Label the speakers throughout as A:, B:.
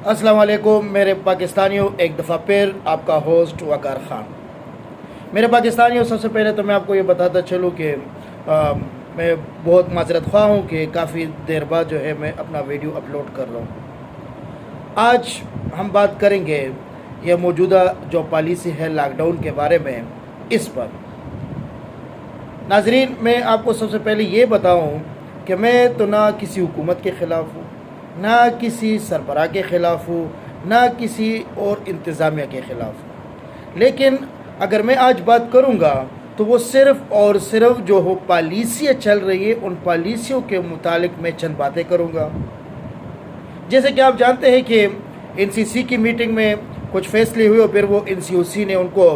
A: अस्सलाम वालेकुम मेरे पाकिस्तानियों, एक दफ़ा फिर आपका होस्ट वकार ख़ान। मेरे पाकिस्तानियों, सबसे पहले तो मैं आपको ये बताता चलूँ कि मैं बहुत माजरत ख़्वाह हूँ कि काफ़ी देर बाद जो है मैं अपना वीडियो अपलोड कर रहा हूँ। आज हम बात करेंगे ये मौजूदा जो पॉलिसी है लॉकडाउन के बारे में, इस पर। नाज़रीन, मैं आपको सबसे पहले ये बताऊँ कि मैं तो ना किसी हुकूमत के ख़िलाफ़ हूँ, ना किसी सरबराह के ख़िलाफ़ हूँ, ना किसी और इंतज़ामिया के ख़िलाफ़ हूँ। लेकिन अगर मैं आज बात करूँगा तो वो सिर्फ़ और सिर्फ जो हो पॉलिसियाँ चल रही है, उन पॉलिसियों के मुतालिक मैं चंद बातें करूँगा। जैसे कि आप जानते हैं कि NCC की मीटिंग में कुछ फ़ैसले हुए और फिर वो NCOC ने उनको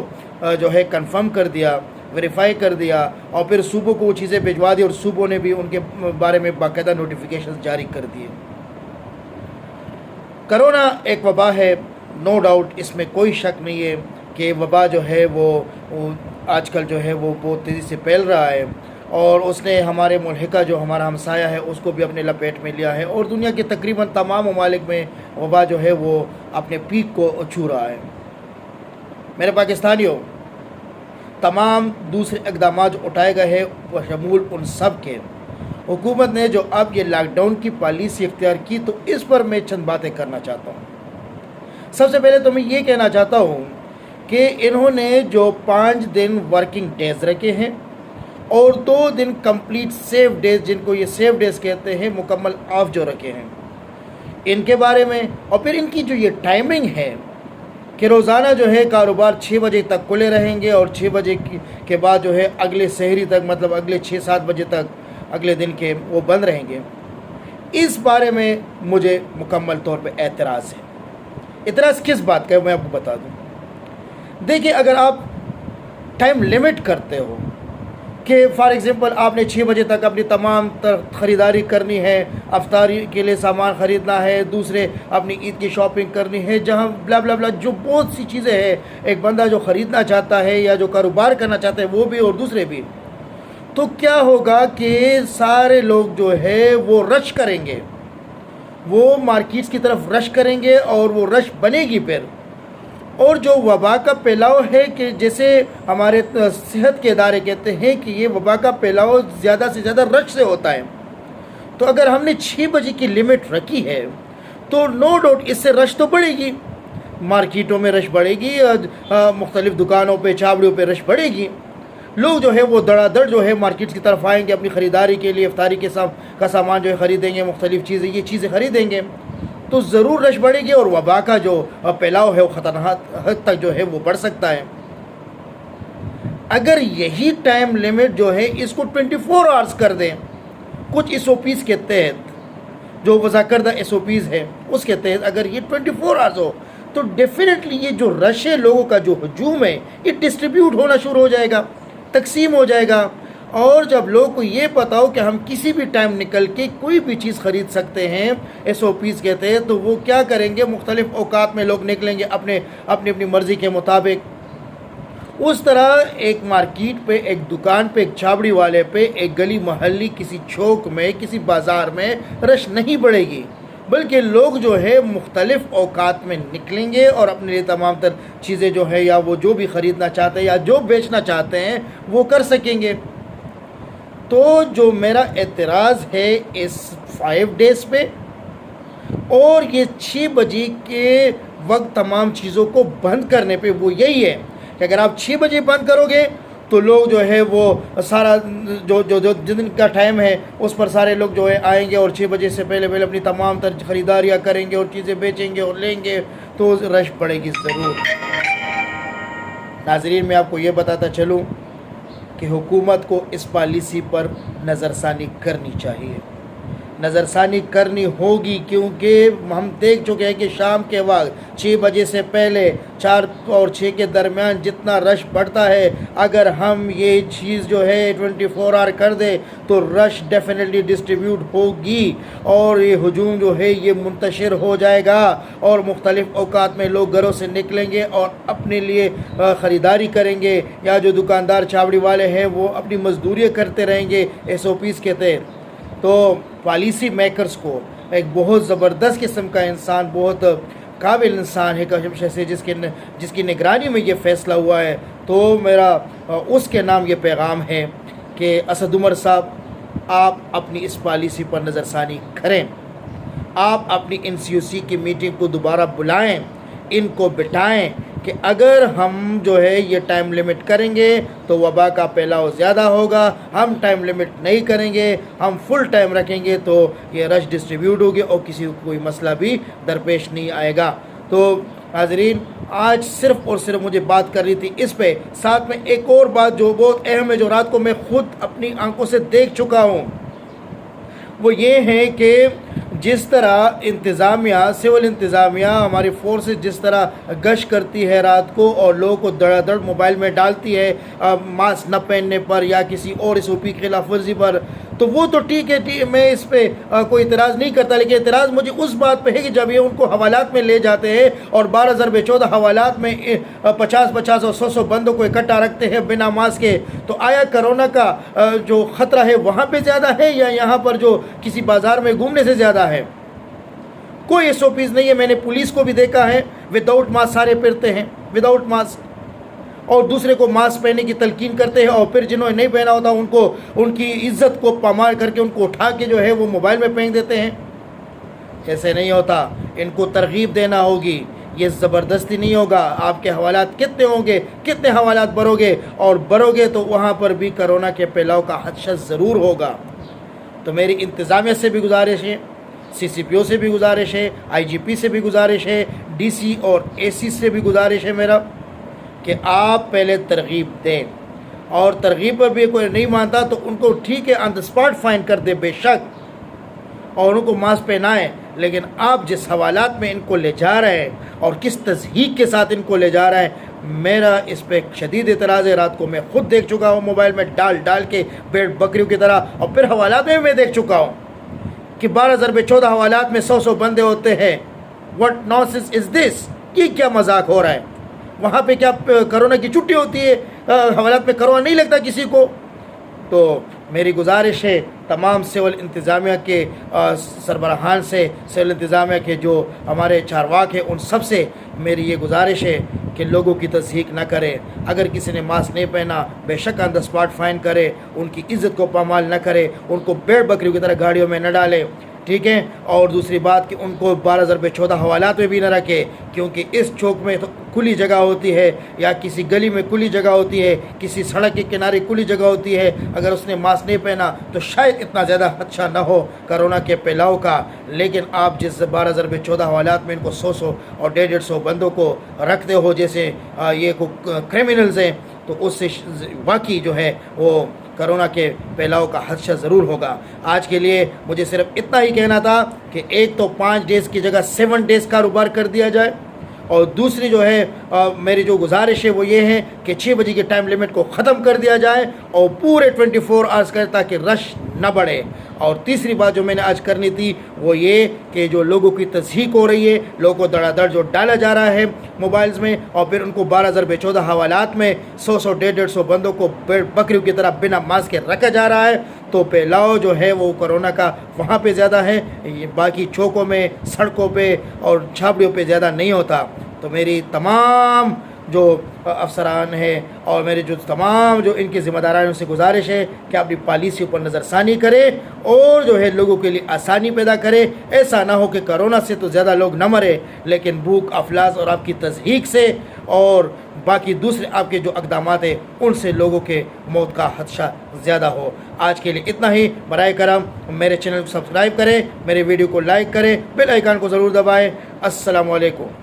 A: जो है कंफर्म कर दिया, वेरीफाई कर दिया और फिर सूबों को वो चीज़ें भिजवा दी और सूबों ने भी उनके बारे में बाकायदा नोटिफिकेशन जारी कर दिए। करोना एक वबा है, नो डाउट, इसमें कोई शक नहीं है कि वबा जो है वो आजकल जो है वो बहुत तेज़ी से फैल रहा है और उसने हमारे मुल्क का जो हमारा हमसाया है उसको भी अपने लपेट में लिया है और दुनिया के तकरीबन तमाम ममालिक में वबा जो है वो अपने पीक को छू रहा है। मेरे पाकिस्तानियों, तमाम दूसरे इक़दाम जो उठाए गए हैं वो शमूल उन सब के हुकूमत ने जो अब ये लॉकडाउन की पॉलिसी इख्तियार की, तो इस पर मैं चंद बातें करना चाहता हूँ। सबसे पहले तो मैं ये कहना चाहता हूँ कि इन्होंने जो 5 दिन वर्किंग डेज़ रखे हैं और 2 दिन कंप्लीट सेफ डेज़, जिनको ये सेफ डेज़ कहते हैं, मुकम्मल ऑफ जो रखे हैं, इनके बारे में, और फिर इनकी जो ये टाइमिंग है कि रोज़ाना जो है कारोबार 6 बजे तक खुले रहेंगे और 6 बजे के बाद जो है अगले सहरी तक, मतलब अगले 6-7 बजे तक अगले दिन के वो बंद रहेंगे। इस बारे में मुझे मुकम्मल तौर पे एतराज़ है। एतराज़ किस बात का है मैं आपको बता दूं। देखिए, अगर आप टाइम लिमिट करते हो कि फॉर एग्ज़ाम्पल आपने 6 बजे तक अपनी तमाम ख़रीदारी करनी है, अफ्तारी के लिए सामान ख़रीदना है, दूसरे अपनी ईद की शॉपिंग करनी है, जहाँ ब्ला ब्ला ब्ला जो बहुत सी चीज़ें हैं, एक बंदा जो ख़रीदना चाहता है या जो कारोबार करना चाहता है वो भी और दूसरे भी, तो क्या होगा कि सारे लोग जो है वो रश करेंगे, वो मार्केट्स की तरफ रश करेंगे और वो रश बनेगी फिर। और जो वबा का फैलाव है कि जैसे हमारे सेहत के इदारे कहते हैं कि ये वबा का फैलाव ज़्यादा से ज़्यादा रश से होता है, तो अगर हमने 6 बजे की लिमिट रखी है तो नो डाउट इससे रश तो बढ़ेगी, मार्केटों में रश बढ़ेगी, मुख्तलिफ़ दुकानों पे, छावड़ियों पे रश बढ़ेगी, लोग जो है वो धड़ाधड़ जो है मार्केट्स की तरफ आएंगे अपनी ख़रीदारी के लिए, इफ्तारी के का सामान जो है ख़रीदेंगे, मुख्तलिफ़ चीज़ें, ये चीज़ें ख़रीदेंगे, तो ज़रूर रश बढ़ेगी और वबा का जो फैलाव है वो ख़तरनाक हद तक जो है वो बढ़ सकता है। अगर यही टाइम लिमिट जो है इसको 24 आवर्स कर दें, कुछ SOPs के तहत, जो वज़ा करदा SOPs है उसके तहत अगर ये 24 आवर्स हो, तो डेफिनेटली ये जो रश है, लोगों का जो हजूम है, ये डिस्ट्रीब्यूट होना शुरू हो जाएगा, तकसीम हो जाएगा। और जब लोगों को ये पता हो कि हम किसी भी टाइम निकल के कोई भी चीज़ ख़रीद सकते हैं, SOPs कहते हैं, तो वो क्या करेंगे, मुख्तलिफ़ औकात में लोग निकलेंगे अपनी मर्ज़ी के मुताबिक। उस तरह एक मार्केट पे, एक दुकान पे, एक छाबड़ी वाले पे, एक गली महल्ली, किसी चौक में, किसी बाज़ार में रश नहीं बढ़ेगी, बल्कि लोग जो है मुख्तलिफ़ औकात में निकलेंगे और अपने लिए तमाम तर चीज़ें जो है, या वो जो भी ख़रीदना चाहते हैं या जो बेचना चाहते हैं वो कर सकेंगे। तो जो मेरा एतराज़ है इस 5 डेज़ पे और ये 6 बजे के वक्त तमाम चीज़ों को बंद करने पे, वो यही है कि अगर आप 6 बजे बंद करोगे तो लोग जो है वो सारा जो दिन का टाइम है उस पर सारे लोग जो है आएंगे और 6 बजे से पहले पहले अपनी तमाम तर ख़रीदारियाँ करेंगे और चीज़ें बेचेंगे और लेंगे, तो रश पड़ेगी ज़रूर। नाज़रीन, मैं आपको ये बताता चलूँ कि हुकूमत को इस पॉलिसी पर नज़रसानी करनी चाहिए, नज़रसानी करनी होगी, क्योंकि हम देख चुके हैं कि शाम के वक्त 6 बजे से पहले 4 और 6 के दरमियान जितना रश बढ़ता है, अगर हम ये चीज़ जो है 24 आवर कर दें तो रश डेफिनेटली डिस्ट्रीब्यूट होगी और ये हजूम जो है ये मुंतशिर हो जाएगा और मुख्तलिफ़ औकात में लोग घरों से निकलेंगे और अपने लिए ख़रीदारी करेंगे, या जो दुकानदार छावड़ी वाले हैं वो अपनी मजदूरियाँ करते रहेंगे SOPs के तहत। तो पॉलिसी मेकर्स को एक बहुत ज़बरदस्त किस्म का इंसान, बहुत قابل انسان ہے کشم سے جس کی نگرانی میں یہ فیصلہ ہوا ہے، تو میرا اس کے نام یہ پیغام ہے کہ اسد عمر صاحب، آپ اپنی اس پالیسی پر نظر ثانی کریں، آپ اپنی NCOC کی میٹنگ کو دوبارہ بلائیں، ان کو بٹھائیں کہ اگر ہم جو ہے یہ ٹائم لیمٹ کریں گے تو وبا کا پھیلاؤ زیادہ ہوگا، ہم ٹائم لیمٹ نہیں کریں گے، ہم فل ٹائم رکھیں گے تو یہ رش ڈسٹریبیوٹ ہوگی اور کسی کو کوئی مسئلہ بھی درپیش نہیں آئے گا۔ تو حاضرین، آج صرف اور صرف مجھے بات کرنی تھی اس پہ، ساتھ میں ایک اور بات جو بہت اہم ہے، جو رات کو میں خود اپنی آنکھوں سے دیکھ چکا ہوں، وہ یہ ہے کہ جس طرح انتظامیہ، سول انتظامیہ، ہماری فورسز جس طرح گشت کرتی ہے رات کو اور لوگوں کو دڑا دڑ موبائل میں ڈالتی ہے ماسک نہ پہننے پر یا کسی اور SOP کی خلاف ورزی پر، تو وہ تو ٹھیک ہے، میں اس پہ کوئی اعتراض نہیں کرتا، لیکن اعتراض مجھے اس بات پہ ہے کہ جب یہ ان کو حوالات میں لے جاتے ہیں اور 12 ضرب 14 حوالات میں 50 اور 100 بندوں کو اکٹھا رکھتے ہیں بنا ماسک کے، تو آیا کرونا کا جو خطرہ ہے وہاں پہ زیادہ ہے یا یہاں پر جو کسی بازار میں گھومنے سے زیادہ ہے؟ کوئی SOPs نہیں ہے۔ میں نے پولیس کو بھی دیکھا ہے وداؤٹ ماسک سارے پھرتے ہیں، وداؤٹ ماسک، اور دوسرے کو ماسک پہننے کی تلقین کرتے ہیں، اور پھر جنہوں نے نہیں پہنا ہوتا ان کو ان کی عزت کو پامال کر کے ان کو اٹھا کے جو ہے وہ موبائل میں پھینک دیتے ہیں۔ ایسے نہیں ہوتا، ان کو ترغیب دینا ہوگی، یہ زبردستی نہیں ہوگا۔ آپ کے حوالات کتنے ہوں گے، کتنے حوالات بھرو گے تو وہاں پر بھی کرونا کے پھیلاؤ کا خدشہ ضرور ہوگا۔ تو میری انتظامیہ سے بھی گزارش ہے، CCPO سے بھی گزارش ہے، IGP سے بھی گزارش ہے، DC اور AC سے بھی گزارش ہے میرا کہ آپ پہلے ترغیب دیں، اور ترغیب پر بھی کوئی نہیں مانتا تو ان کو ٹھیک ہے آن دا اسپاٹ فائن کر دے بے شک، اور ان کو ماسک پہنائیں، لیکن آپ جس حوالات میں ان کو لے جا رہے ہیں اور کس تضحیق کے ساتھ ان کو لے جا رہے ہیں، میرا اس پہ شدید اعتراض ہے۔ رات کو میں خود دیکھ چکا ہوں موبائل میں ڈال کے بیڑ بکریوں کی طرح، اور پھر حوالات میں دیکھ چکا ہوں کہ 12 ضرب 14 حوالات میں 100 بندے ہوتے ہیں۔ واٹ نانسنس از دس؟ یہ کیا مذاق ہو رہا ہے؟ وہاں پہ کیا کرونا کی چھٹی ہوتی ہے؟ حوالات میں کرونا نہیں لگتا کسی کو؟ تو میری گزارش ہے تمام سول انتظامیہ کے سربراہان سے، سول انتظامیہ کے جو ہمارے چارواک ہیں ان سب سے میری یہ گزارش ہے کہ لوگوں کی تصدیق نہ کرے۔ اگر کسی نے ماسک نہیں پہنا بے شک آن دا اسپاٹ فائن کرے، ان کی عزت کو پامال نہ کرے، ان کو بیڑ بکریوں کی طرح گاڑیوں میں نہ ڈالے، ٹھیک ہے؟ اور دوسری بات کہ ان کو 12 ضرب 14 حوالات میں بھی نہ رکھے، کیونکہ اس چوک میں تو کھلی جگہ ہوتی ہے، یا کسی گلی میں کھلی جگہ ہوتی ہے، کسی سڑک کے کنارے کھلی جگہ ہوتی ہے، اگر اس نے ماسک نہیں پہنا تو شاید اتنا زیادہ خدشہ نہ ہو کرونا کے پھیلاؤ کا۔ لیکن آپ جس 12 ضرب 14 حوالات میں ان کو 100 اور 150 بندوں کو رکھتے ہو جیسے یہ کرمنلز ہیں، تو اس سے واقعی جو ہے وہ کرونا کے پھیلاؤ کا خدشہ ضرور ہوگا۔ آج کے لیے مجھے صرف اتنا ہی کہنا تھا کہ ایک تو 5 ڈیز کی جگہ 7 ڈیز کاروبار کر دیا جائے، اور دوسری جو ہے میری جو گزارش ہے وہ یہ ہے کہ 6 بجے کی ٹائم لیمٹ کو ختم کر دیا جائے اور پورے 24 آورس کرے تاکہ رش نہ بڑھے۔ اور تیسری بات جو میں نے آج کرنی تھی وہ یہ کہ جو لوگوں کی تصحیق ہو رہی ہے، لوگوں کو دڑا دڑ جو ڈالا جا رہا ہے موبائلز میں، اور پھر ان کو 12 ضرب 14 حوالات میں 100 150 بندوں کو بکریوں کی طرح بنا ماسک کے رکھا جا رہا ہے، تو پھیلاؤ جو ہے وہ کرونا کا وہاں پہ زیادہ ہے، یہ باقی چوکوں میں، سڑکوں پہ اور چھاپڑیوں پہ زیادہ نہیں ہوتا۔ تو میری تمام جو افسران ہیں اور میرے جو تمام جو ان کے ذمہ داران ان سے گزارش ہے کہ اپنی پالیسیوں پر نظر ثانی کرے اور جو ہے لوگوں کے لیے آسانی پیدا کرے۔ ایسا نہ ہو کہ کرونا سے تو زیادہ لوگ نہ مرے، لیکن بھوک، افلاس اور آپ کی تضحیق سے اور باقی دوسرے آپ کے جو اقدامات ہیں ان سے لوگوں کے موت کا خدشہ زیادہ ہو۔ آج کے لیے اتنا ہی۔ برائے کرم میرے چینل کو سبسکرائب کریں، میرے ویڈیو کو لائک کریں، بیل آئیکن کو ضرور دبائیں۔ السلام علیکم۔